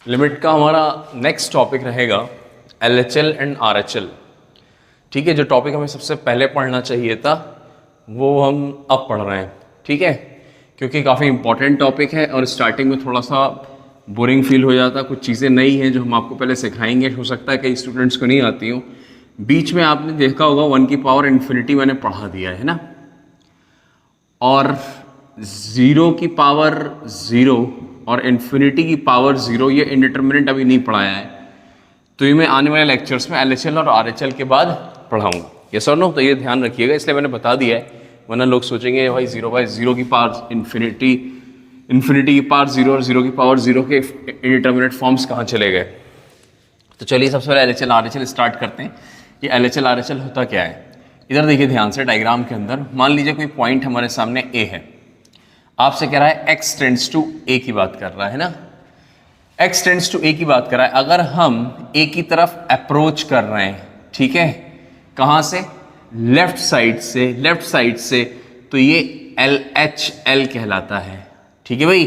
Limit का हमारा next topic रहेगा LHL एंड RHL। ठीक है, जो टॉपिक हमें सबसे पहले पढ़ना चाहिए था वो हम अब पढ़ रहे हैं। ठीक है, क्योंकि काफ़ी इंपॉर्टेंट टॉपिक है और स्टार्टिंग में थोड़ा सा बोरिंग फील हो जाता, कुछ चीज़ें नई हैं जो हम आपको पहले सिखाएंगे, हो सकता है कई स्टूडेंट्स को नहीं आती हो। बीच में आपने देखा होगा 1 की पावर इन्फिनिटी मैंने पढ़ा दिया है ना, और 0 की पावर 0 और इन्फिनिटी की पावर 0 ये इंडिटरमिनेंट अभी नहीं पढ़ाया है, तो ये मैं आने वाले लेक्चर्स में LHL और RHL के बाद पढ़ाऊंगा। यस और नो, तो ये ध्यान रखिएगा, इसलिए मैंने बता दिया है, वरना लोग सोचेंगे भाई 0/0 की पावर इन्फिनिटी, इन्फिनिटी की पावर 0 और 0 की पावर 0 के इंडिटरमिनेट फॉर्म्स कहाँ चले गए। तो चलिए सबसे पहले LHL RHL स्टार्ट करते हैं। ये LHL RHL होता क्या है, इधर देखिए ध्यान से डायग्राम के अंदर। मान लीजिए कोई पॉइंट हमारे सामने A है, आपसे कह रहा है x टेंड्स टू A की बात कर रहा है ना, x टेंड्स टू A की बात कर रहा है। अगर हम A की तरफ अप्रोच कर रहे हैं, ठीक है, कहाँ से, लेफ्ट साइड से, तो ये LHL कहलाता है। ठीक है भाई,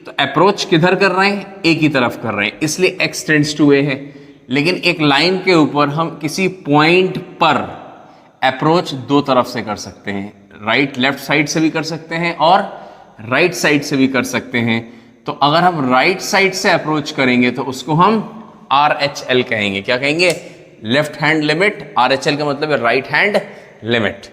तो अप्रोच किधर कर रहे हैं, A की तरफ कर रहे हैं, इसलिए x टेंड्स टू A है। लेकिन एक लाइन के ऊपर हम किसी पॉइंट पर अप्रोच दो तरफ से कर सकते हैं, राइट लेफ्ट साइड से भी कर सकते हैं और राइट साइड से भी कर सकते हैं। तो अगर हम राइट साइड से अप्रोच करेंगे तो उसको हम RHL कहेंगे। क्या कहेंगे, लेफ्ट हैंड लिमिट। RHL का मतलब है राइट हैंड लिमिट।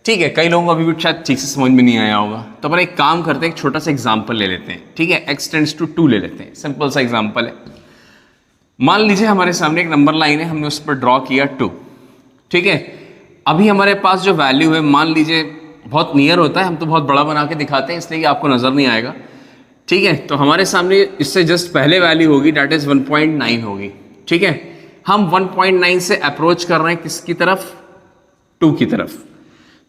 ठीक है, कई लोगों को अभी भी शायद ठीक से समझ में नहीं आया होगा, तो अपन एक काम करते हैं, एक छोटा सा एग्जाम्पल ले लेते हैं। ठीक है, x टेंड्स टू 2 ले लेते हैं, सिंपल सा एग्जाम्पल है। मान लीजिए हमारे सामने एक नंबर लाइन है, हमने उस पर ड्रॉ किया 2। ठीक है, अभी हमारे पास जो वैल्यू है, मान लीजिए बहुत नियर होता है, हम तो बहुत बड़ा बना के दिखाते हैं इसलिए कि आपको नज़र नहीं आएगा। ठीक है, तो हमारे सामने इससे जस्ट पहले वैल्यू होगी, डेट इज़ 1.9 होगी। ठीक है, हम 1.9 से अप्रोच कर रहे हैं किसकी तरफ, 2 की तरफ।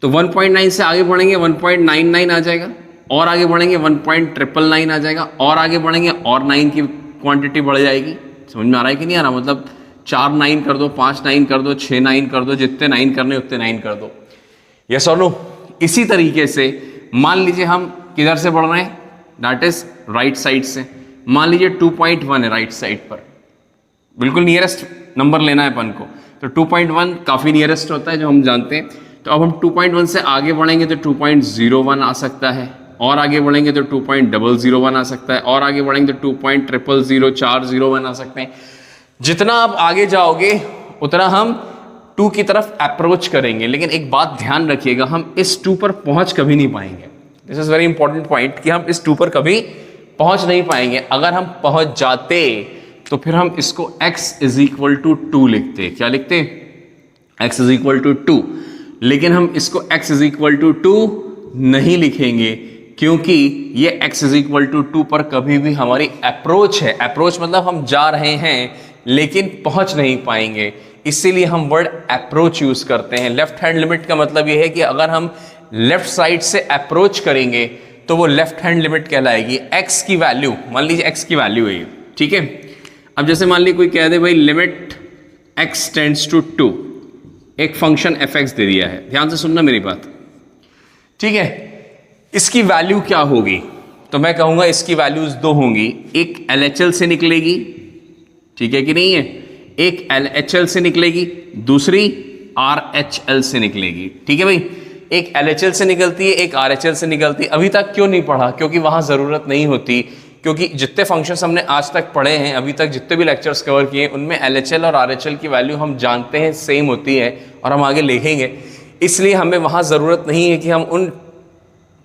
तो 1.9 से आगे बढ़ेंगे 1.99 आ जाएगा, और आगे बढ़ेंगे 1.999 आ जाएगा, और आगे बढ़ेंगे और 9 की क्वांटिटी बढ़ जाएगी। समझ में आ रहा है कि नहीं आ रहा, मतलब 4 9 कर दो, 5 9 कर दो, 6 9 कर दो, जितने 9 करने उतने 9 कर दो। यस और नो। इसी तरीके से मान लीजिए हम किधर से बढ़ रहे हैं, दैट इज राइट साइड से। मान लीजिए 2.1 है राइट साइड पर, बिल्कुल नियरेस्ट नंबर लेना है अपन को, तो 2.1 काफ़ी नियरेस्ट होता है जो हम जानते हैं। तो अब हम 2.1 से आगे बढ़ेंगे तो 2.01 आ सकता है, और आगे बढ़ेंगे तो 2.001 आ सकता है, और आगे बढ़ेंगे तो 2.0000401 आ सकते हैं। जितना आप आगे जाओगे उतना हम 2 की तरफ अप्रोच करेंगे। लेकिन एक बात ध्यान रखिएगा, हम इस 2 पर पहुंच कभी नहीं पाएंगे। This is very important point कि हम इस 2 पर कभी पहुंच नहीं पाएंगे। अगर हम पहुंच जाते तो फिर हम इसको x = 2 लिखते। क्या लिखते, x = 2। लेकिन हम इसको x = 2 नहीं लिखेंगे, क्योंकि ये x = 2 पर कभी भी हमारी अप्रोच है। अप्रोच मतलब हम जा रहे हैं लेकिन पहुंच नहीं पाएंगे, इसीलिए हम वर्ड अप्रोच यूज करते हैं। लेफ्ट हैंड लिमिट का मतलब ये है कि अगर हम लेफ्ट साइड से अप्रोच करेंगे तो वो लेफ्ट हैंड लिमिट कहलाएगी। x की वैल्यू, मान लीजिए x की वैल्यू है ये, ठीक है। अब जैसे मान लीजिए कोई कह दे भाई लिमिट x टेंड्स टू 2, एक फंक्शन fx दे दिया है, ध्यान से सुनना मेरी बात, ठीक है। इसकी वैल्यू क्या होगी, तो मैं कहूंगा इसकी वैल्यूज 2 होंगी, एक LHL से निकलेगी, ठीक है कि नहीं है, एक LHL से निकलेगी, दूसरी RHL से निकलेगी। ठीक है भाई, एक LHL से निकलती है, एक RHL से निकलती है। अभी तक क्यों नहीं पढ़ा, क्योंकि वहां जरूरत नहीं होती, क्योंकि जितने फंक्शंस हमने आज तक पढ़े हैं, अभी तक जितने भी लेक्चर्स कवर किए, उनमें LHL और RHL की वैल्यू हम जानते हैं सेम होती है और हम आगे लिखेंगे। इसलिए हमें वहां जरूरत नहीं है कि हम उन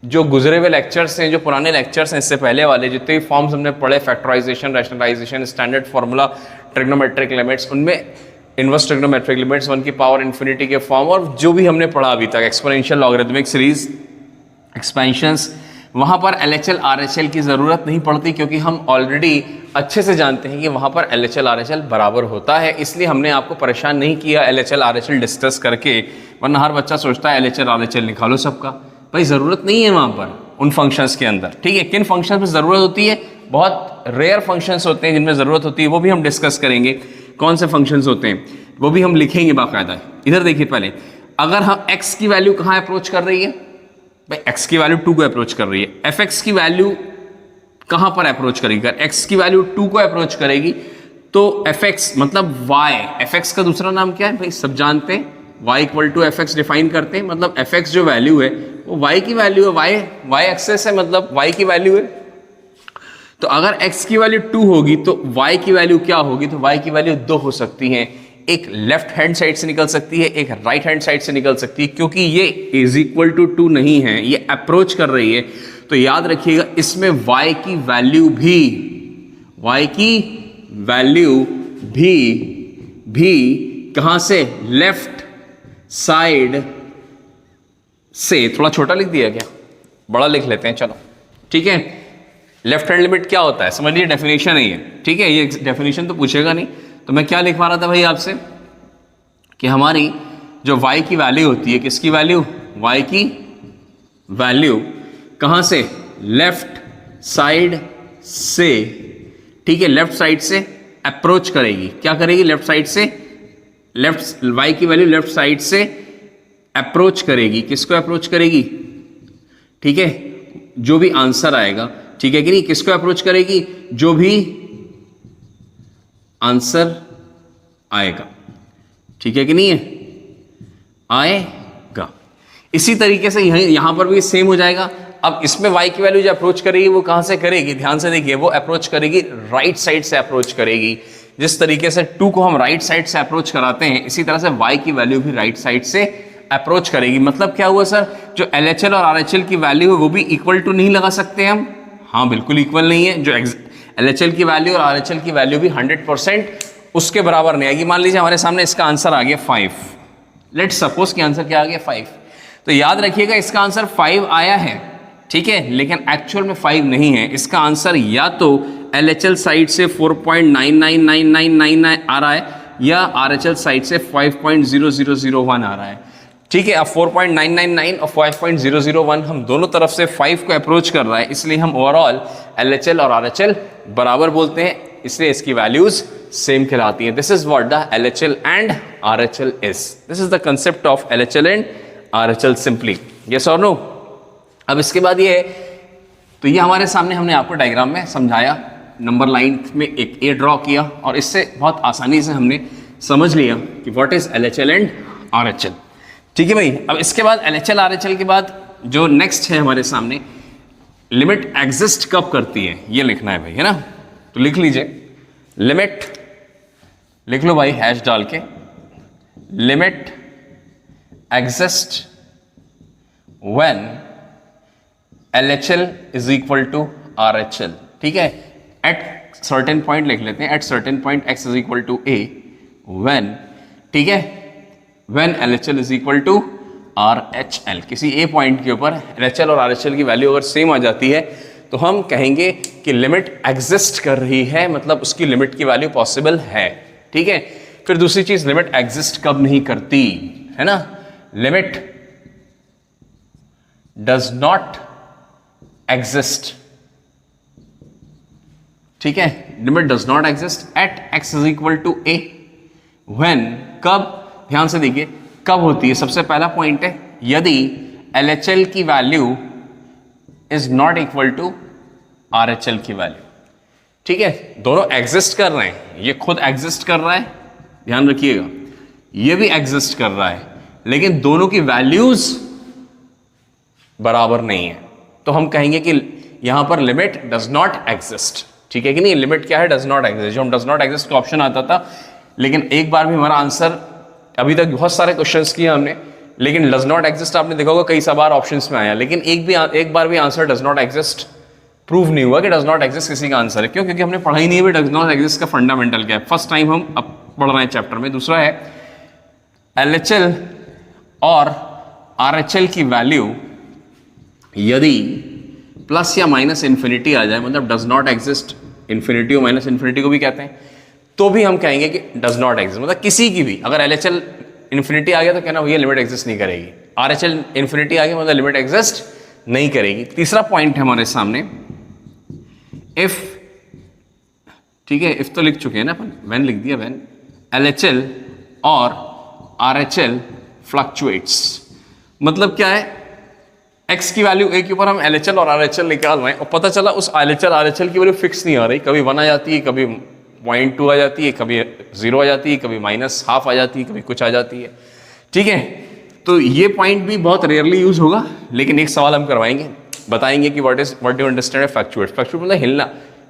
जो गुजरे हुए लेक्चर्स हैं, जो पुराने लेक्चर्स हैं इससे पहले वाले, जितने भी फॉर्म्स हमने पढ़े, factorisation, rationalisation, standard formula, trigonometric limits, उनमें इनवर्स ट्रिग्नोमेट्रिक लिमिट्स, 1 की पावर इन्फिनिटी के फॉर्म, और जो भी हमने पढ़ा अभी तक, एक्सपोनेंशियल, लॉगरिथमिक सीरीज, एक्सपेंशंस, वहाँ पर LHL RHL की ज़रूरत नहीं पड़ती, क्योंकि हम ऑलरेडी अच्छे से जानते हैं कि वहाँ पर LHL RHL बराबर होता है। इसलिए हमने आपको परेशान नहीं किया LHL RHL डिस्कस करके, वरना हर बच्चा सोचता है LHL RHL निकालो सबका। भाई ज़रूरत नहीं है वहाँ पर उन फंक्शंस के अंदर, ठीक है। किन फंक्शंस में ज़रूरत होती है, बहुत रेयर फंक्शंस होते हैं जिनमें ज़रूरत होती है, वो भी हम डिस्कस करेंगे। कौन से फंक्शंस होते हैं वो भी हम लिखेंगे बाकायदा। इधर देखिए पहले, अगर हम x की वैल्यू कहाँ अप्रोच कर रही है, भाई x की वैल्यू 2 को अप्रोच कर रही है, fx की वैल्यू कहां पर अप्रोच करेगी? अगर x की वैल्यू 2 को अप्रोच करेगी तो fx मतलब y, fx का दूसरा नाम क्या है भाई? सब जानते हैं, y equal to fx define करते हैं, मतलब fx जो वैल्यू है वो y की वैल्यू है, y एक्सेस है, मतलब y की वैल्यू है। तो अगर x की वैल्यू 2 होगी तो y की वैल्यू क्या होगी? तो y की वैल्यू 2 हो सकती है, एक लेफ्ट हैंड साइड से निकल सकती है, एक राइट हैंड साइड से निकल सकती है, क्योंकि ये इज इक्वल टू 2 नहीं है, ये अप्रोच कर रही है। तो याद रखिएगा इसमें y की वैल्यू भी कहां से? लेफ्ट साइड से। थोड़ा छोटा लिख दिया क्या? बड़ा लिख लेते हैं, चलो ठीक है। लेफ्ट हैंड लिमिट क्या होता है समझिए, डेफिनेशन है ये, ठीक है। ये डेफिनेशन तो पूछेगा नहीं, तो मैं क्या लिखवा रहा था भाई आपसे कि हमारी जो y की वैल्यू होती है, किसकी वैल्यू? y की वैल्यू कहां से? लेफ्ट साइड से, ठीक है। लेफ्ट साइड से अप्रोच करेगी, क्या करेगी? लेफ्ट साइड से, लेफ्ट y की वैल्यू लेफ्ट साइड से अप्रोच करेगी। किसको अप्रोच करेगी? ठीक है, जो भी आंसर आएगा, ठीक है कि नहीं? किसको अप्रोच करेगी? जो भी आंसर आएगा, ठीक है कि नहीं है? आएगा। इसी तरीके से यहां पर भी सेम हो जाएगा। अब इसमें y की वैल्यू जो अप्रोच करेगी वो कहां से करेगी? ध्यान से देखिए, वो अप्रोच करेगी राइट साइड से अप्रोच करेगी। जिस तरीके से 2 को हम राइट साइड से अप्रोच कराते हैं, इसी तरह से y की वैल्यू भी राइट साइड से अप्रोच करेगी। मतलब क्या हुआ सर? जो LHL और RHL की वैल्यू है वो भी इक्वल टू नहीं लगा सकते हम? हाँ, बिल्कुल इक्वल नहीं है। जो LHL की वैल्यू और RHL की वैल्यू भी 100% उसके बराबर नहीं आएगी। मान लीजिए हमारे सामने इसका आंसर आ गया 5, लेट सपोज कि आंसर क्या आ गया 5, तो याद रखिएगा इसका आंसर 5 आया है, ठीक है, लेकिन एक्चुअल में 5 नहीं है। इसका आंसर या तो LHL साइड से 4.999999 आ रहा है या RHL साइड से 5.0001 आ रहा है, ठीक है। अब 4.999 और 5.001 हम दोनों तरफ से 5 को अप्रोच कर रहा है, इसलिए हम ओवरऑल LHL और RHL बराबर बोलते हैं, इसलिए इसकी वैल्यूज सेम कहलाती हैं। This is what the LHL and RHL is. This is the concept of LHL and RHL simply, yes और नो। अब इसके बाद ये है, तो ये हमारे सामने हमने आपको डायग्राम में समझाया, नंबर लाइन में एक ए ड्रॉ किया और इससे बहुत आसानी से हमने समझ लिया कि what is LHL and RHL, ठीक है भाई। अब इसके बाद LHL RHL के बाद जो नेक्स्ट है हमारे सामने, लिमिट एग्जिस्ट कब करती है ये लिखना है भाई, है ना। तो लिख लीजिए, लिमिट लिख लो भाई हैश डाल के, limit exist when LHL is equal to RHL, ठीक है। एट सर्टेन पॉइंट लिख लेते हैं, at certain point x is equal to a when, ठीक है, when LHL is equal to RHL। किसी a पॉइंट के ऊपर LHL और RHL की वैल्यू अगर सेम आ जाती है तो हम कहेंगे कि लिमिट एग्जिस्ट कर रही है, मतलब उसकी लिमिट की वैल्यू पॉसिबल है, ठीक है। फिर दूसरी चीज, लिमिट एग्जिस्ट कब नहीं करती, है ना। लिमिट डज नॉट एग्जिस्ट, ठीक है, limit does not exist at x is equal to a when, कब? ध्यान से देखिए कब होती है। सबसे पहला पॉइंट है, यदि LHL की value is not equal to RHL की वैल्यू, ठीक है। दोनों एग्जिस्ट कर रहे हैं, ये खुद एग्जिस्ट कर रहा है, ध्यान रखिएगा, ये भी एग्जिस्ट कर रहा है, लेकिन दोनों की वैल्यूज बराबर नहीं है, तो हम कहेंगे कि यहां पर लिमिट डज नॉट एग्जिस्ट, ठीक है कि नहीं। लिमिट क्या है? Does not exist. जो हम डज नॉट एग्जिस्ट का ऑप्शन आता था, लेकिन एक बार भी हमारा आंसर, अभी तक बहुत सारे क्वेश्चंस किए हमने, लेकिन डज नॉट एग्जिस्ट आपने देखा होगा कई बार ऑप्शंस में आया, लेकिन एक बार भी answer does not exist prove नहीं हुआ कि डज नॉट एग्जिस्ट किसी का आंसर है। क्यों? क्योंकि हमने पढ़ा ही नहीं है डज नॉट एग्जिस्ट का फंडामेंटल क्या है। फर्स्ट टाइम हम अब पढ़ रहे हैं चैप्टर में। दूसरा है, LHL और RHL की वैल्यू यदि प्लस या माइनस इन्फिनिटी आ जाए, मतलब डज नॉट एग्जिस्ट, इन्फिनिटी और माइनस इन्फिनिटी को भी कहते हैं, तो भी हम कहेंगे कि डज नॉट एग्जिस्ट। मतलब किसी की भी अगर LHL इन्फिनिटी आ गया तो कहना भैया लिमिट एग्जिस्ट नहीं करेगी, RHL इन्फिनिटी आ गया मतलब लिमिट एग्जिस्ट नहीं करेगी। तीसरा पॉइंट है हमारे सामने, इफ, ठीक है, इफ तो लिख चुके हैं ना अपन, व्हेन लिख दिया, व्हेन LHL और RHL फ्लक्चुएट्स। मतलब क्या है? x की वैल्यू a के ऊपर हम LHL और RHL निकाल रहे हैं और पता चला उस LHL RHL की वैल्यू फिक्स नहीं आ रही, कभी 1 आ जाती है, कभी 0.2 आ जाती है, कभी 0 आ जाती है, कभी -½ आ जाती है, कभी कुछ आ जाती है। ठीक है, तो ये पॉइंट भी बहुत रेयरली यूज होगा, लेकिन एक सवाल हम करवाएंगे, बताएंगे कि what do you understand fluctuate. Fluctuate मतलब हिलना,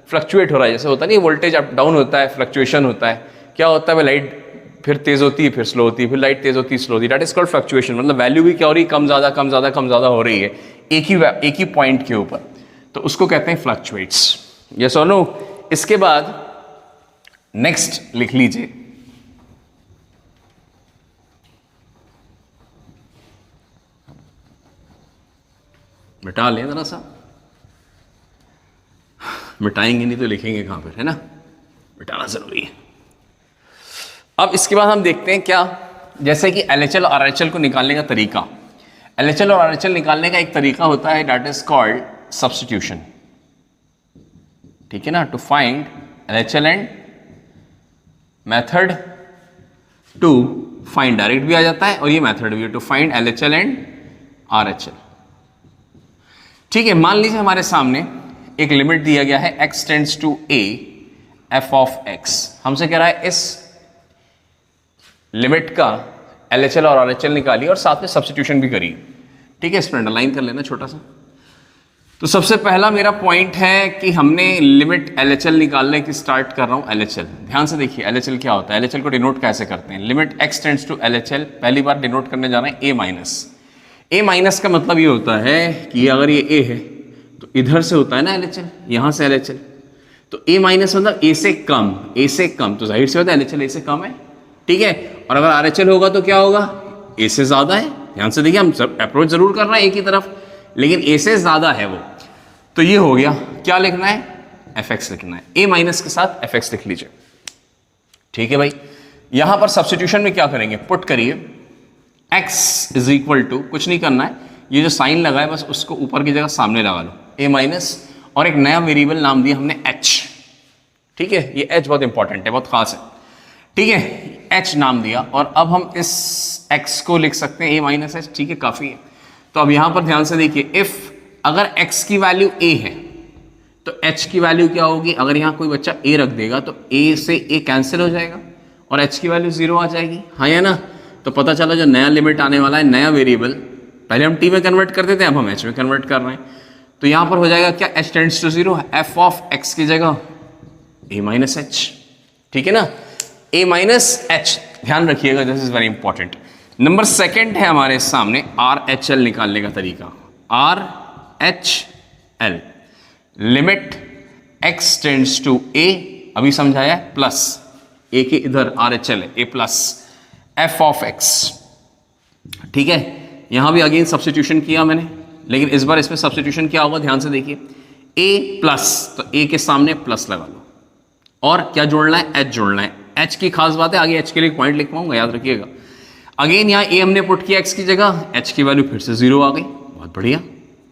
फ्लक्चुएट हो रहा है, जैसे होता नहीं वोल्टेज अप डाउन होता है, फ्लक्चुएशन होता है। क्या होता है, वह लाइट फिर तेज होती है, फिर स्लो होती है, फिर लाइट तेज होती है, स्लो होती है, दैट इज कॉल्ड फ्लक्चुएशन। मतलब वैल्यू भी क्या हो रही है, कम ज़्यादा कम ज़्यादा कम ज़्यादा हो रही है एक ही पॉइंट के ऊपर, तो उसको कहते हैं फ्लक्चुएट्स। यस और नो। इसके बाद नेक्स्ट लिख लीजिए, मिटा लें जरा सा, मिटाएंगे नहीं तो लिखेंगे कहां पर, है ना, मिटाना जरूरी है। अब इसके बाद हम देखते हैं क्या, जैसे कि LHL और RHL को निकालने का तरीका। LHL और RHL निकालने का एक तरीका होता है, दैट इज कॉल्ड सब्स्टिट्यूशन। ठीक है ना, to find LHL and method to find, direct भी आ जाता है और ये मेथड भी है, to find LHL and RHL। ठीक है, मान लीजिए हमारे सामने एक लिमिट दिया गया है x tends to a f of x। हमसे कह रहा है इस लिमिट का LHL और RHL निकालिए और साथ में सब्स्टिट्यूशन भी करिए। ठीक है, इस पर अंडरलाइन कर लेना छोटा सा। तो सबसे पहला मेरा पॉइंट है कि हमने लिमिट LHL निकालने की स्टार्ट कर रहा हूं। LHL ध्यान से देखिए, LHL क्या होता है, LHL को डिनोट कैसे करते हैं। Limit x tends to LHL, पहली बार डिनोट करने जा रहे हैं a माइनस। a माइनस का मतलब ये होता है कि अगर ये a है तो इधर से होता है ना LHL, यहां से LHL, तो a माइनस मतलब a से कम, a से कम, तो जाहिर से होता है LHL a से कम है। ठीक है, और अगर RHL होगा तो क्या होगा, a से ज्यादा है। ध्यान से देखिए, हम अप्रोच जरूर कर रहे हैं a की तरफ, लेकिन a से ज्यादा है वो। तो ये हो गया, क्या लिखना है, fx लिखना है, a माइनस के साथ fx लिख लीजिए। ठीक है भाई, यहां पर सब्स्टिट्यूशन में क्या करेंगे, पुट करिए x इज इक्वल टू, कुछ नहीं करना है, ये जो साइन लगा है बस उसको ऊपर की जगह सामने लगा लो, a माइनस, और एक नया वेरिएबल नाम दिया हमने h। ठीक है, ये h बहुत इंपॉर्टेंट है, बहुत खास है। ठीक है, h नाम दिया, और अब हम इस x को लिख सकते हैं a माइनस h। ठीक है, काफी है। तो अब यहां पर ध्यान से देखिए, इफ अगर x की वैल्यू a है तो h की वैल्यू क्या होगी, अगर यहां कोई बच्चा a रख देगा तो a से a कैंसिल हो जाएगा और h की वैल्यू 0 आ जाएगी। हाँ या ना, तो पता चला जो नया लिमिट आने वाला है, नया वेरिएबल, पहले हम t में कन्वर्ट कर देते हैं, अब हम h में कन्वर्ट कर रहे हैं, तो यहां पर हो जाएगा क्या, h tends to 0, f of x की जगह a माइनस h। ठीक है ना, a माइनस h, ध्यान रखिएगा, this is very important. Number second है हमारे सामने RHL निकालने का तरीका। RHL, limit x tends to a, अभी समझाया, प्लस a के इधर RHL है, a plus f of x। ठीक है, यहां भी अगेन सब्स्टिट्यूशन किया मैंने, लेकिन इस बार इसमें सब्स्टिट्यूशन क्या होगा, ध्यान से देखिए, a प्लस, तो a के सामने प्लस लगा लो, और क्या जोड़ना है, h जोड़ना है। h की खास बात है, आगे h के लिए पॉइंट लिख पाऊंगा, याद रखिएगा। अगेन यहाँ a हमने पुट किया x की जगह, h की वैल्यू फिर से 0 आ गई, बहुत बढ़िया।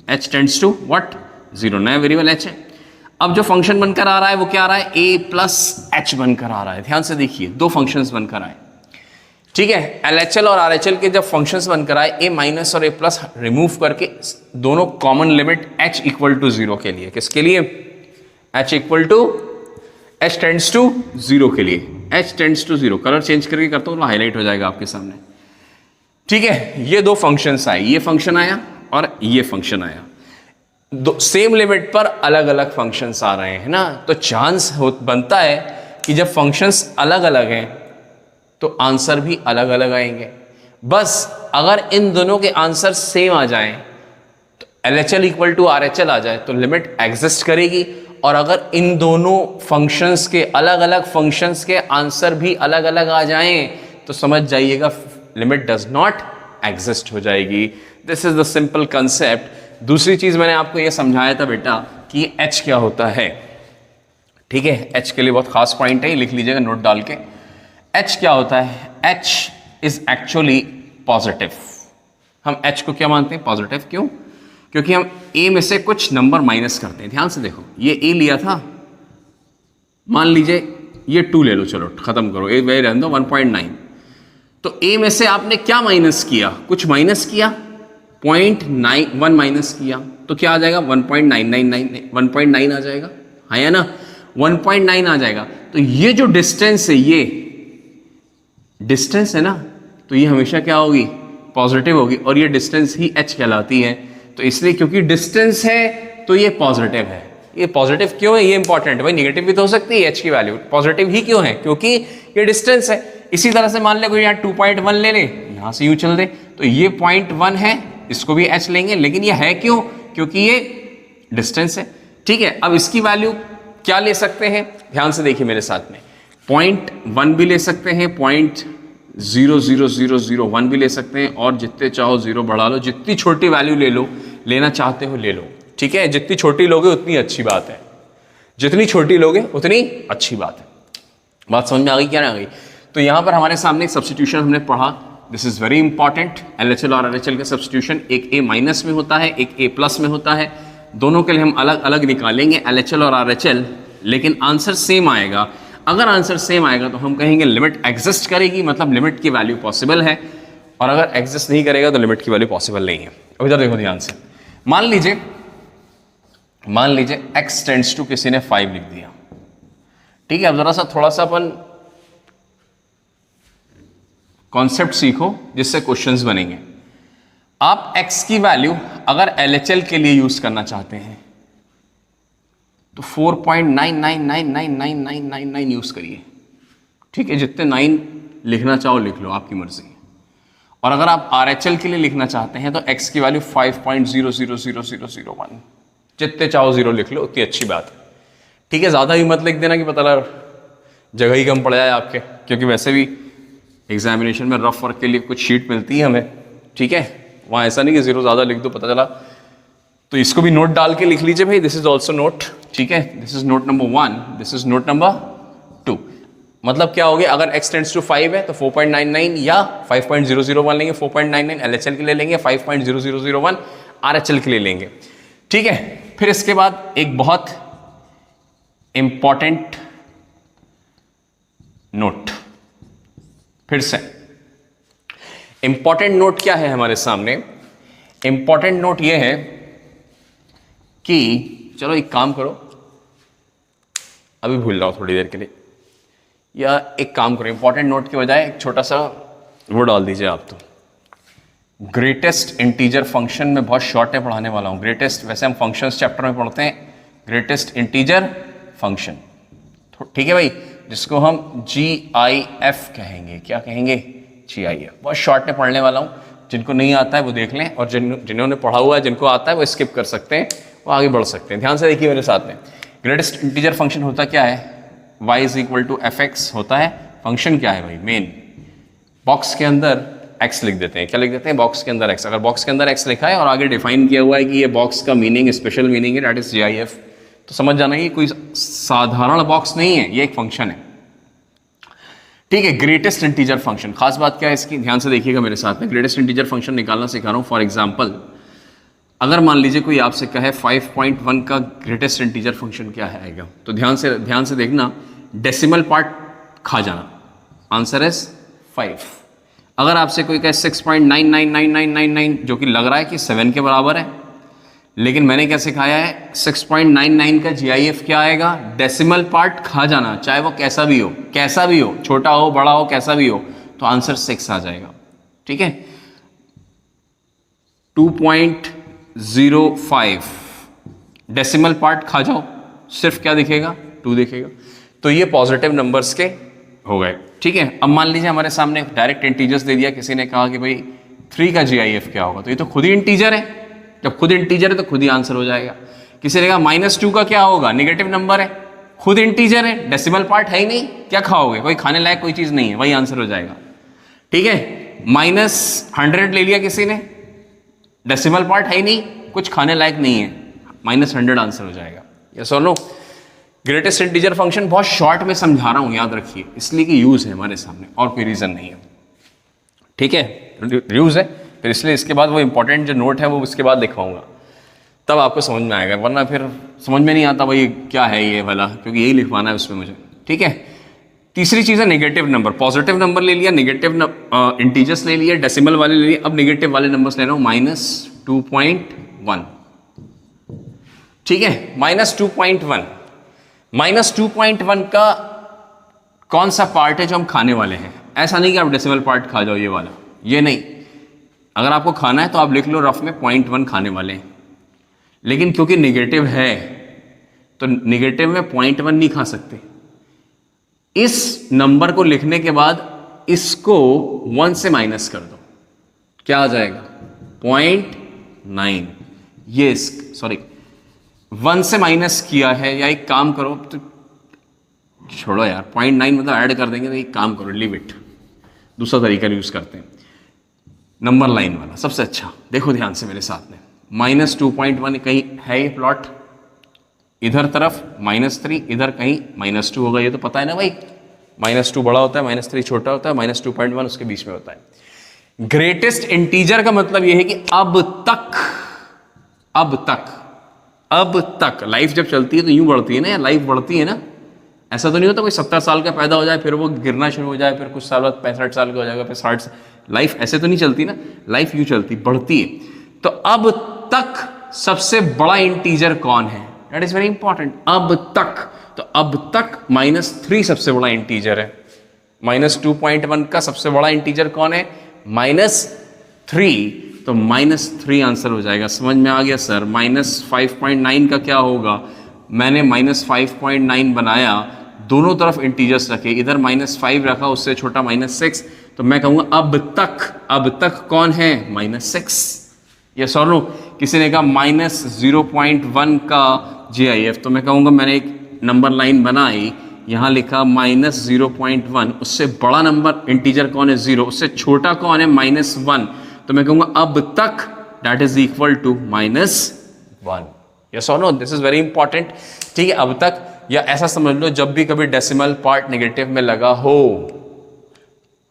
h टेंड्स टू व्हाट, 0, नया वेरिएबल h है। अब जो फंक्शन बनकर आ रहा है वो क्या आ रहा है, a प्लस h बनकर आ रहा है। ध्यान से देखिए, दो फंक्शंस बनकर आए। ठीक है, LHL और RHL के जब फंक्शंस बनकर आए, a माइनस और a प्लस रिमूव करके दोनों common limit h equal to 0 के लिए, किसके लिए, h equal to, h tends to 0 के लिए, h tends to 0, colour change करके करता हूँ, हाईलाइट हो जाएगा आपके सामने। ठीक है, ये दो फंक्शंस आए, ये फंक्शन आया और ये फंक्शन आया, दो सेम लिमिट पर अलग अलग फंक्शंस आ रहे हैं ना, तो चांस बनता है कि जब फंक्शंस अलग अलग हैं तो आंसर भी अलग अलग आएंगे। बस अगर इन दोनों के आंसर सेम आ जाएं, तो LHL इक्वल टू RHL आ जाए तो लिमिट एग्जिस्ट करेगी, और अगर इन दोनों फंक्शंस के अलग अलग फंक्शंस के आंसर भी अलग अलग आ जाएं तो समझ जाइएगा लिमिट डज नॉट एग्जिस्ट हो जाएगी। This is the simple concept. दूसरी चीज मैंने आपको यह समझाया था बेटा कि h क्या होता है। ठीक है, h के लिए बहुत खास पॉइंट है, लिख लीजिएगा नोट डाल के। h क्या होता है, h इज एक्चुअली पॉजिटिव। हम h को क्या मानते हैं, पॉजिटिव। क्यों? क्योंकि हम a में से कुछ नंबर माइनस करते हैं। ध्यान से देखो, ये a लिया था, मान लीजिए ये 2 ले लो, चलो खत्म करो, a वही रहने दो 1.9। तो a में से आपने क्या माइनस किया, कुछ माइनस किया, 0.91 माइनस किया तो क्या आ जाएगा 1.9 आ जाएगा, हाँ या ना, 1.9 आ जाएगा। तो ये जो डिस्टेंस है, ये डिस्टेंस है ना, तो ये हमेशा क्या होगी, पॉजिटिव होगी, और ये डिस्टेंस ही h कहलाती है। तो इसलिए क्योंकि डिस्टेंस है तो ये पॉजिटिव है। ये पॉजिटिव क्यों है, ये इंपॉर्टेंट है भाई, नेगेटिव भी तो हो सकती है h की वैल्यू, पॉजिटिव ही क्यों है, क्योंकि ये डिस्टेंस है। इसी तरह से मान ले कोई यहाँ 2.1 ले ले, यहाँ से यूं चल दे, तो ये 0.1 है, इसको भी h लेंगे, लेकिन ये है क्यों, क्योंकि ये डिस्टेंस है। ठीक है, अब इसकी वैल्यू क्या ले सकते हैं, ध्यान से देखिए मेरे साथ में, 0.1 भी ले सकते हैं, 0.00001 भी ले सकते हैं, और जितने चाहो जीरो बढ़ा लो, जितनी छोटी वैल्यू ले लो, लेना चाहते हो ले लो। ठीक है, जितनी छोटी लोगे उतनी अच्छी बात है, जितनी छोटी लोगे उतनी अच्छी बात है। बात समझ में आ गई क्या, ना आ गई? तो यहां पर हमारे सामने एक सब्स्टिट्यूशन हमने पढ़ा, this is very important. LHL और RHL का सब्स्टिट्यूशन एक A माइनस में होता है, एक A प्लस में होता है, दोनों के लिए हम अलग अलग निकालेंगे LHL और RHL, लेकिन आंसर सेम आएगा। अगर आंसर सेम आएगा तो हम कहेंगे लिमिट एग्जिस्ट करेगी, मतलब लिमिट की वैल्यू पॉसिबल है, और अगर एग्जिस्ट नहीं करेगा तो लिमिट की वैल्यू पॉसिबल नहीं है। अब इधर देखो ध्यान से, मान लीजिए x टेंड्स टू, किसी ने 5 लिख दिया। ठीक है, अब जरा सा थोड़ा सा अपन कॉन्सेप्ट सीखो जिससे क्वेश्चंस बनेंगे। आप x की वैल्यू अगर LHL के लिए यूज करना चाहते हैं तो 4.99999999 यूज करिए। ठीक है, जितने 9 लिखना चाहो लिख लो, आपकी मर्जी। और अगर आप RHL के लिए लिखना चाहते हैं तो x की वैल्यू 5.000001, जितने चाहो जीरो लिख लो, उतनी अच्छी बात है। ठीक है, ज्यादा भी मत लिख देना कि पता लगा जगह ही कम पड़ जाए आपके, क्योंकि वैसे भी एग्जामिनेशन में रफ वर्क के लिए कुछ शीट मिलती है हमें। ठीक है, वहाँ ऐसा नहीं कि जीरो ज़्यादा लिख दो, पता चला। तो इसको भी नोट डाल के लिख लीजिए भाई, दिस इज ऑल्सो नोट। ठीक है, this is note number 1, this is note number 2। मतलब क्या हो गया, अगर x टेंड्स टू 5 है तो 4.99 या 5.001 लेंगे, 4.99 LHL के लिए लेंगे, 5.0001 RHL के लिए लेंगे। ठीक है, फिर इसके बाद एक बहुत इंपॉर्टेंट नोट, फिर से इंपॉर्टेंट नोट क्या है हमारे सामने, इंपॉर्टेंट नोट ये है कि चलो एक काम करो, अभी भूल जाओ थोड़ी देर के लिए, या एक काम करो, इंपॉर्टेंट नोट के बजाय एक छोटा सा वो डाल दीजिए आप। तो ग्रेटेस्ट इंटीजर फंक्शन में बहुत शॉर्ट है पढ़ाने वाला हूं। ग्रेटेस्ट, वैसे हम फंक्शंस चैप्टर में पढ़ते हैं, ग्रेटेस्ट इंटीजर फंक्शन। ठीक है भाई, जिसको हम GIF कहेंगे। क्या कहेंगे? GIF। बहुत शॉर्ट में पढ़ने वाला हूँ, जिनको नहीं आता है वो देख लें, और जिन्होंने पढ़ा हुआ है, जिनको आता है वो स्किप कर सकते हैं, वो आगे बढ़ सकते हैं। ध्यान से देखिए मेरे साथ में, ग्रेटेस्ट इंटीजर फंक्शन होता क्या है, y is equal to fx होता है। फंक्शन क्या है भाई, मेन बॉक्स के अंदर x लिख देते हैं। क्या लिख देते हैं? बॉक्स के अंदर x। अगर बॉक्स के अंदर x लिखा है और आगे डिफाइन किया हुआ है कि ये बॉक्स का मीनिंग स्पेशल मीनिंग है, दैट इज GIF, तो समझ जाना ये कोई साधारण बॉक्स नहीं है, ये एक फंक्शन है। ठीक है, ग्रेटेस्ट इंटीजर फंक्शन, खास बात क्या है इसकी, ध्यान से देखिएगा मेरे साथ में। ग्रेटेस्ट इंटीजर फंक्शन निकालना सिखा रहा हूं। फॉर एग्जांपल, अगर मान लीजिए कोई आपसे कहे 5.1 का ग्रेटेस्ट इंटीजर फंक्शन क्या है आएगा, तो ध्यान से देखना, डेसिमल पार्ट खा जाना, आंसर इज 5। अगर आपसे कोई कहे 6.999999, जो कि लग रहा है कि 7 के बराबर है, लेकिन मैंने क्या सिखाया है, 6.99 का GIF क्या आएगा, डेसिमल पार्ट खा जाना, चाहे वो कैसा भी हो, छोटा हो बड़ा हो कैसा भी हो, तो आंसर 6 आ जाएगा। ठीक है, 2.05 डेसिमल पार्ट खा जाओ, सिर्फ क्या दिखेगा, 2 दिखेगा। तो ये पॉजिटिव नंबर्स के हो गए। ठीक है, अब मान लीजिए हमारे सामने डायरेक्ट इंटीजर्स दे दिया, किसी ने कहा कि भाई 3 का GIF क्या होगा, तो ये तो खुद ही इंटीजर है। जब खुद इंटीजर है तो खुद ही आंसर हो जाएगा। किसी ने कहा -2 का क्या होगा, नेगेटिव नंबर है, खुद इंटीजर है, डेसिमल पार्ट है ही नहीं, क्या खाओगे, कोई खाने लायक कोई चीज नहीं है, वही आंसर हो जाएगा। ठीक है, -100 ले लिया किसी ने, डेसिमल पार्ट है ही नहीं, कुछ खाने लायक नहीं है, -100 आंसर हो जाएगा। यस और नो? ग्रेटेस्ट इंटीजर फंक्शन बहुत शॉर्ट में समझा रहा हूं, याद रखिए, इसलिए कि यूज है हमारे सामने, और कोई रीजन नहीं है। ठीक है, यूज है, फिर इसलिए इसके बाद वो इंपॉर्टेंट जो नोट है वो उसके बाद दिखाऊंगा, तब आपको समझ में आएगा, वरना फिर समझ में नहीं आता भाई क्या है ये वाला, क्योंकि यही लिखवाना है उसमें मुझे। ठीक है, तीसरी चीज है नेगेटिव नंबर। पॉजिटिव नंबर ले लिया, नेगेटिव इंटीजर्स ले लिया, डेसिमल वाले ले लिया, अब नेगेटिव वाले नंबर्स ले रहा हूं -2.1। ठीक है, -2.1। -2.1 का कौन सा पार्ट है जो हम खाने वाले हैं? ऐसा नहीं कि आप डेसिमल पार्ट खा जाओ, ये वाला, ये नहीं। अगर आपको खाना है तो आप लिख लो रफ में 0.1 खाने वाले हैं, लेकिन क्योंकि नेगेटिव है तो नेगेटिव में 0.1 नहीं खा सकते। इस नंबर को लिखने के बाद इसको 1 से माइनस कर दो, क्या आ जाएगा? 0.9। ये सॉरी 1 से माइनस किया है, या एक काम करो तो छोड़ो यार, 0.9 मतलब ऐड कर देंगे, तो एक काम करो, लीव इट, दूसरा तरीका यूज करते हैं, नंबर लाइन वाला सबसे अच्छा। देखो ध्यान से मेरे साथ में, -2.1 कहीं है ये प्लॉट, इधर तरफ -3, इधर कहीं -2 होगा, ये तो पता है ना भाई। -2 बड़ा होता है, -3 छोटा होता है, -2.1 उसके बीच में होता है। ग्रेटेस्ट इंटीजर का मतलब ये है कि अब तक लाइफ जब चलती है तो यूं बढ़ती है ना, लाइफ बढ़ती है ना। ऐसा तो नहीं होता कोई 70 साल का पैदा हो जाए फिर वो गिरना शुरू हो जाए, फिर कुछ साल बाद 65 साल का हो जाएगा, फिर 60। लाइफ ऐसे तो नहीं चलती ना, लाइफ यूं चलती, बढ़ती है। तो अब तक सबसे बड़ा इंटीजर कौन है? That is very important. अब तक, तो अब तक -3 सबसे बड़ा इंटीजर है। -2.1 का सबसे बड़ा इंटीजर कौन है? -3। तो -3 आंसर हो जाएगा। समझ में आ गया सर? -5.9 का क्या होगा? मैंने -5.9 बनाया, दोनों तरफ इंटीजर्स रखे, इधर -5 रखा, उससे छोटा -6, तो मैं कहूंगा अब तक कौन है? -6। यस और नो? किसी ने कहा -0.1 का GIF, तो मैं कहूंगा मैंने एक नंबर लाइन बनाई, यहां लिखा -0.1, उससे बड़ा नंबर इंटीजर कौन है? 0, उससे छोटा कौन है? -1, तो मैं कहूंगा अब तक that is equal to -1। Yes और no? This is very important. ठीक है, अब तक, या ऐसा समझ लो जब भी कभी डेसिमल पार्ट नेगेटिव में लगा हो,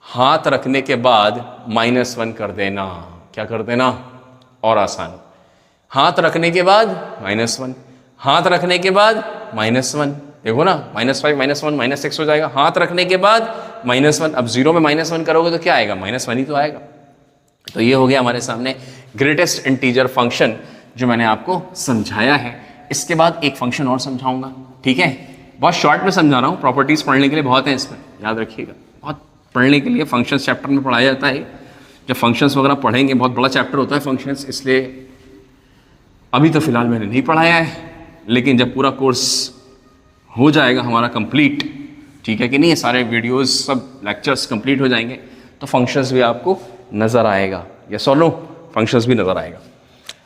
हाथ रखने के बाद -1 कर देना। क्या कर देना? और आसान, हाथ रखने के बाद -1, हाथ रखने के बाद -1। देखो ना, -5 -1 -6 हो जाएगा, हाथ रखने के बाद -1। अब 0 में -1 करोगे तो क्या आएगा? -1 ही तो आएगा। तो ये हो गया हमारे सामने ग्रेटेस्ट इंटीजर फंक्शन जो मैंने आपको समझाया है। इसके बाद एक फंक्शन और समझाऊंगा, ठीक है? बहुत शॉर्ट में समझा रहा हूँ, प्रॉपर्टीज पढ़ने के लिए बहुत है इसमें, याद रखिएगा। बहुत पढ़ने के लिए फंक्शंस चैप्टर में पढ़ाया जाता है। जब फंक्शंस वगैरह पढ़ेंगे, बहुत बड़ा चैप्टर होता है फंक्शंस, इसलिए अभी तो फिलहाल मैंने नहीं पढ़ाया है, लेकिन जब पूरा कोर्स हो जाएगा हमारा कंप्लीट, ठीक है कि नहीं, सारे वीडियोस सब लेक्चर्स कंप्लीट हो जाएंगे, तो फंक्शंस भी आपको नज़र आएगा। यस और नो? फंक्शंस भी नज़र आएगा।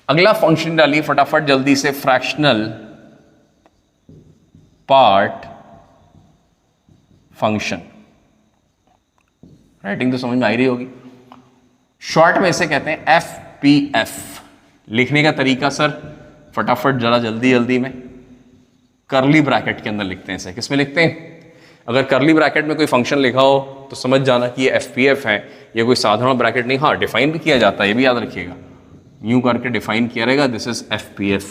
अगला फंक्शन डालिए फटाफट जल्दी से, फ्रैक्शनल पार्ट फंक्शन। राइटिंग तो समझ में आ रही होगी। शॉर्ट में इसे कहते हैं FPF। लिखने का तरीका सर फटाफट जरा जल्दी में, करली ब्रैकेट के अंदर लिखते हैं इसे। किसमें लिखते हैं? अगर करली ब्रैकेट में कोई फंक्शन लिखा हो तो समझ जाना कि ये FPF है, ये कोई साधारण ब्रैकेट नहीं। हाँ, डिफाइन भी किया जाता है, ये भी याद रखिएगा, यूं करके डिफाइन किया रहेगा, दिस इज FPF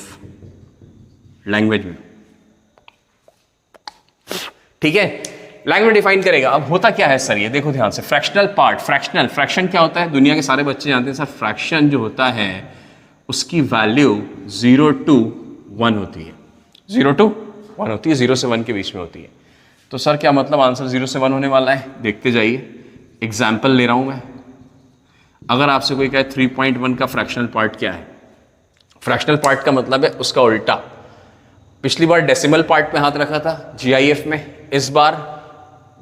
लैंग्वेज में, ठीक है? लैंग्वेज डिफाइन करेगा। अब होता क्या है सर ये? देखो ध्यान से, फ्रैक्शनल पार्ट, फ्रैक्शन क्या होता है? दुनिया के सारे बच्चे जानते हैं सर, फ्रैक्शन जो होता है उसकी वैल्यू 0 to 1 होती है। 0 to 1 होती है, 0 से 1 के बीच में होती है। तो सर क्या मतलब आंसर 0 से 1 होने वाला है? देखते जाइए, एग्जाम्पल ले रहा हूं मैं। अगर आपसे कोई कहे 3.1 का फ्रैक्शनल पार्ट क्या है? फ्रैक्शनल पार्ट का मतलब है उसका उल्टा। पिछली बार डेसिमल पार्ट पे हाथ रखा था GIF में, इस बार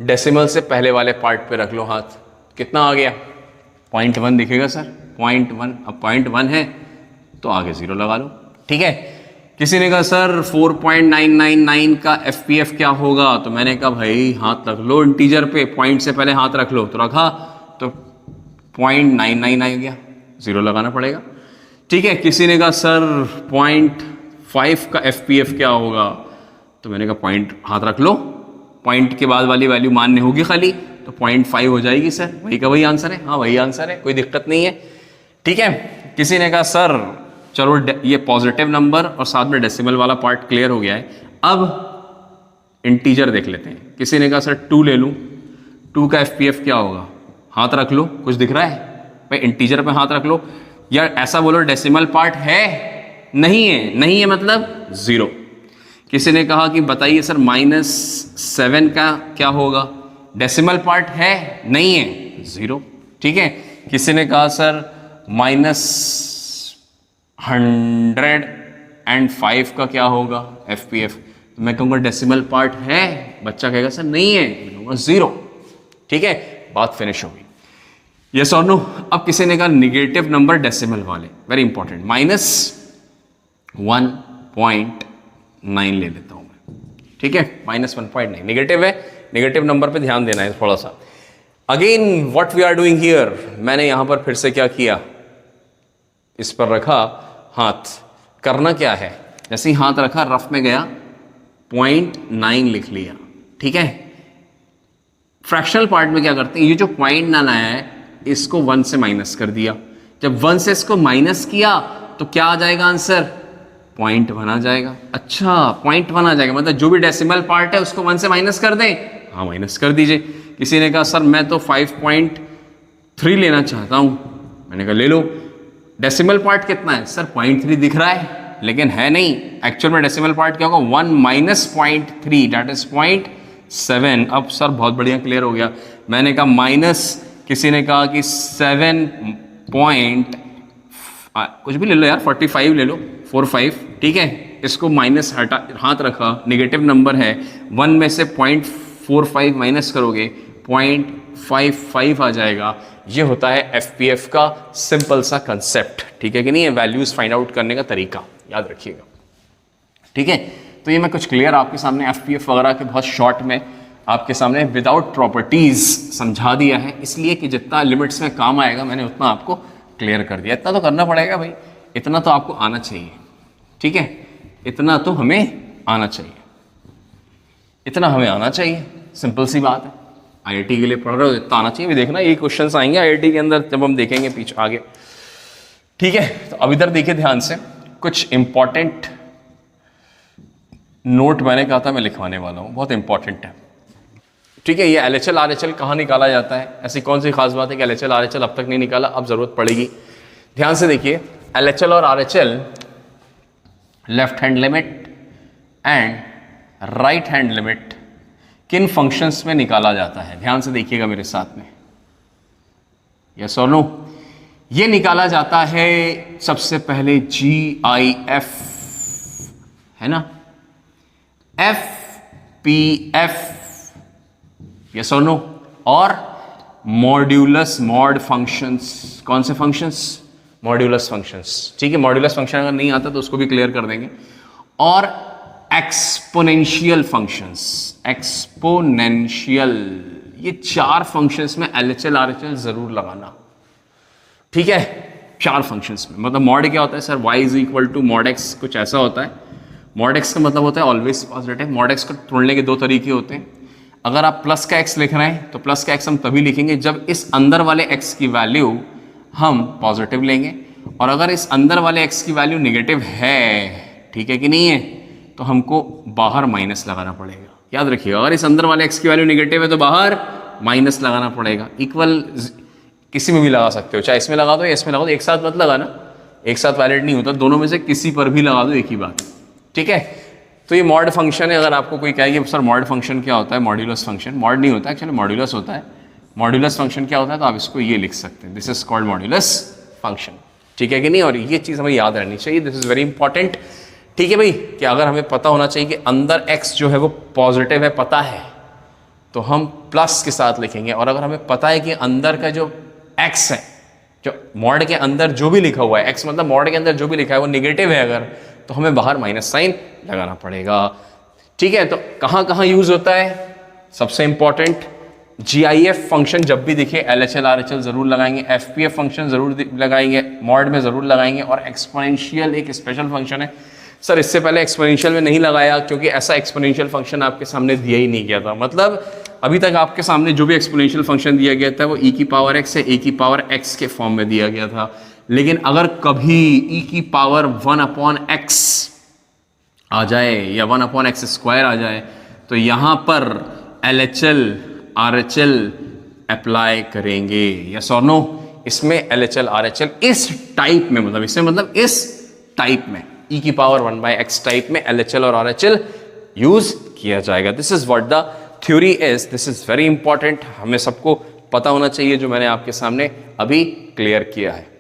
डेसिमल से पहले वाले पार्ट पे रख लो हाथ। कितना आ गया? 0.1 दिखेगा सर, 0.1। अब 0.1 है तो आगे 0 लगा लो, ठीक है? किसी ने कहा सर 4.999 का FPF क्या होगा? तो मैंने कहा भाई हाथ रख लो इंटीजर पे, पॉइंट से पहले हाथ रख लो, तो रखा, तो 0.99 आ गया, 0 लगाना पड़ेगा, ठीक है? किसी ने कहा सर 0.5 का FPF क्या होगा? तो मैंने कहा पॉइंट हाथ रख लो, पॉइंट के बाद वाली वैल्यू मान्य होगी खाली, तो 0.5 हो जाएगी सर। वही का वही आंसर है। हाँ वही आंसर है, कोई दिक्कत नहीं है, ठीक है? किसी ने कहा सर चलो ये पॉजिटिव नंबर और साथ में डेसिमल वाला पार्ट क्लियर हो गया है, अब इंटीजर देख लेते हैं। किसी ने कहा सर 2 ले लूँ, 2 का FPF क्या होगा? हाथ रख लो, कुछ दिख रहा है भाई? इंटीजर पे हाथ रख लो, या ऐसा बोलो डेसिमल पार्ट है? नहीं है, नहीं है मतलब 0। किसी ने कहा कि बताइए सर -7 का क्या होगा? डेसिमल पार्ट है? नहीं है, 0। ठीक है। किसी ने कहा सर -105 का क्या होगा FPF? तो मैं कहूँगा डेसिमल पार्ट है, बच्चा कहेगा सर नहीं है, मैं कहूँगा 0। ठीक है, बात फिनिश होगी। यस और नो। अब किसी ने कहा निगेटिव नंबर डेसिमल वाले, वेरी इंपॉर्टेंट, -1.9 ले लेता हूं मैं। ठीक है, -1.9 निगेटिव है, निगेटिव नंबर पे ध्यान देना है थोड़ा सा। Again what we are doing here, मैंने यहां पर फिर से क्या किया, इस पर रखा हाथ। करना क्या है, जैसे ही हाथ रखा रफ में गया 0.9 लिख लिया। ठीक है। फ्रैक्शनल पार्ट में क्या करते हैं, ये जो 0.9 आया है इसको 1 से माइनस कर दिया। जब 1 से इसको माइनस किया तो क्या आ जाएगा आंसर? 0.1 आ जाएगा। अच्छा, 0.1 आ जाएगा, मतलब जो भी डेसिमल पार्ट है उसको 1 से माइनस कर दें। हाँ, माइनस कर दीजिए। किसी ने कहा सर मैं तो 5.3 लेना चाहता हूं, मैंने कहा ले लो। डेसिमल पार्ट कितना है सर? 0.3 दिख रहा है, लेकिन है नहीं। एक्चुअल में डेसिमल पार्ट क्या होगा? 1 - 0.3 दैट इज 0.7। अब सर बहुत बढ़िया क्लियर हो गया। मैंने कहा माइनस, किसी ने कहा कि 7 कुछ भी ले लो यार, 45 ले लो, 45। ठीक है, इसको माइनस हटा, हाथ रखा, निगेटिव नंबर है, 1 में से 0.45 माइनस करोगे 0.55 आ जाएगा। ये होता है FPF का सिंपल सा कंसेप्ट। ठीक है कि नहीं? वैल्यूज फाइंड आउट करने का तरीका याद रखिएगा। ठीक है, तो ये मैं कुछ क्लियर आपके सामने FPF वगैरह के बहुत शॉर्ट में आपके सामने विदाउट प्रॉपर्टीज समझा दिया है, इसलिए कि जितना लिमिट्स में काम आएगा मैंने उतना आपको क्लियर कर दिया। इतना तो करना पड़ेगा भाई, इतना तो आपको आना चाहिए। ठीक है, इतना तो हमें आना चाहिए, इतना हमें आना चाहिए, सिंपल सी बात है। IIT के लिए पढ़ रहे हो, इतना आना चाहिए। भी देखना ये क्वेश्चंस आएंगे IIT के अंदर, जब हम देखेंगे पीछे आगे। ठीक है, तो अब इधर देखिए ध्यान से, कुछ इंपॉर्टेंट नोट मैंने कहा था मैं लिखवाने वाला हूँ, बहुत इंपॉर्टेंट है। ठीक है, ये LHL RHL कहाँ निकाला जाता है? ऐसी कौन सी खास बात है कि LHL RHL अब तक नहीं निकाला, अब जरूरत पड़ेगी। ध्यान से देखिए, LHL और RHL left hand limit and right hand limit किन फंक्शंस में निकाला जाता है? ध्यान से देखिएगा मेरे साथ में, यस और नो। ये निकाला जाता है सबसे पहले GIF, है ना, FPF, यस और नो, और मॉड्यूलस मॉड फंक्शंस। कौन से फंक्शंस? Modulus functions. ठीक है, मॉड्यूलस फंक्शन अगर नहीं आता तो उसको भी क्लियर कर देंगे। और एक्सपोनेंशियल फंक्शंस, एक्सपोनेंशियल, ये 4 फंक्शंस में LHL RHL जरूर लगाना। ठीक है, 4 फंक्शंस में। मतलब मॉड क्या होता है सर? y = mod x, कुछ ऐसा होता है। mod x का मतलब होता है ऑलवेज पॉजिटिव। mod x को तोड़ने के 2 तरीके होते हैं। अगर आप प्लस का x लिख रहे हैं तो प्लस का x हम तभी लिखेंगे जब इस अंदर वाले x की वैल्यू हम पॉजिटिव लेंगे, और अगर इस अंदर वाले x की वैल्यू नेगेटिव है, ठीक है कि नहीं है, तो हमको बाहर माइनस लगाना पड़ेगा। याद रखिएगा, अगर इस अंदर वाले x की वैल्यू नेगेटिव है तो बाहर माइनस लगाना पड़ेगा। इक्वल किसी में भी लगा सकते हो, चाहे इसमें लगा दो या इसमें लगा दो, एक साथ मत लगाना, एक साथ वैलिड नहीं होता, दोनों में से किसी पर भी लगा दो, एक ही बात। ठीक है, तो ये मॉड फंक्शन है। अगर आपको कोई कहे कि सर मॉड फंक्शन क्या होता है? Modulus function. मॉड नहीं होता एक्चुअली, मॉड्यूलस होता है। मॉड्यूलस फंक्शन क्या होता है? तो आप इसको ये लिख सकते हैं, this is called modulus function. ठीक है कि नहीं? और ये चीज़ हमें याद रहनी चाहिए, दिस इज वेरी इंपॉर्टेंट। ठीक है भाई, कि अगर हमें पता होना चाहिए कि अंदर x जो है वो पॉजिटिव है, पता है, तो हम प्लस के साथ लिखेंगे। और अगर हमें पता है कि अंदर का जो x है, जो मॉड के अंदर जो भी लिखा हुआ है, x मतलब मॉड के अंदर जो भी लिखा है वो निगेटिव है अगर, तो हमें बाहर माइनस साइन लगाना पड़ेगा। ठीक है, तो कहाँ कहाँ यूज होता है? सबसे इंपॉर्टेंट GIF फंक्शन जब भी दिखे LHL RHL जरूर लगाएंगे, FPF फंक्शन जरूर लगाएंगे, मॉड में जरूर लगाएंगे, और एक्सपोनेंशियल एक स्पेशल फंक्शन है। सर इससे पहले एक्सपोनेंशियल में नहीं लगाया क्योंकि ऐसा एक्सपोनेंशियल फंक्शन आपके सामने दिया ही नहीं गया था। मतलब अभी तक आपके सामने जो भी एक्सपोनेंशियल फंक्शन दिया गया था वो e⁻x या e⁻x के फॉर्म में दिया गया था। लेकिन अगर कभी e⁻1/x आ जाए या 1/x² आ जाए तो यहां पर LHL RHL अप्लाई करेंगे, यस और नो। इसमें LHL RHL इस टाइप में, मतलब इसमें मतलब इस टाइप में e⁻1/x टाइप में LHL और RHL यूज किया जाएगा। This is what the theory is, this is very important, हमें सबको पता होना चाहिए, जो मैंने आपके सामने अभी क्लियर किया है।